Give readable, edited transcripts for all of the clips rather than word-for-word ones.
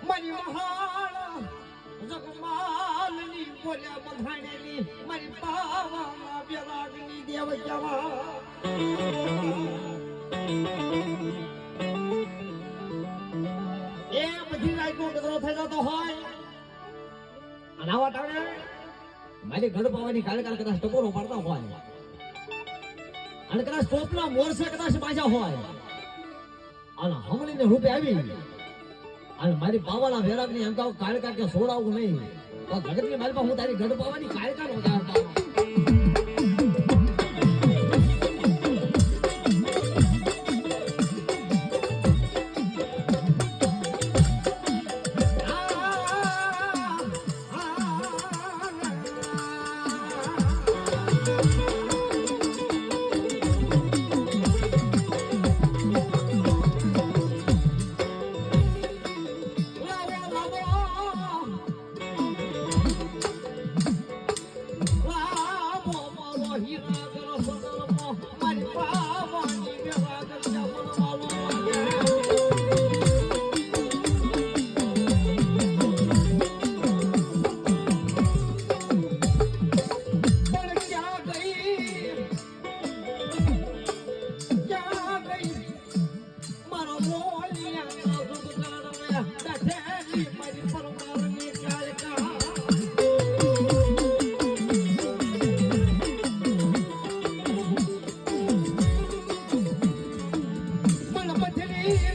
મારી મહાળ જગમાલની બોલ્યા બંધાણેલી મારી પાવાના બેરાગની દેવ જવા એ બધી રાઈટનો કચરો થઈ જતો હોય અને આવા ટાણે મારી ઘર પાવાની કાલે કદાચ ટકોરો પાડતા હોય અને કદાચ ટોપલા મોરસે કદાચ બાજા હોય અને હમણીને રૂપે આવી અને મારી પાવાના વેરાગની એમ કહું કાળકા કે છોડાવું નહીં તો જગતની મારી પાસે હું તારી ઘર પાવાની કાળકા નો જાણતા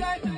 right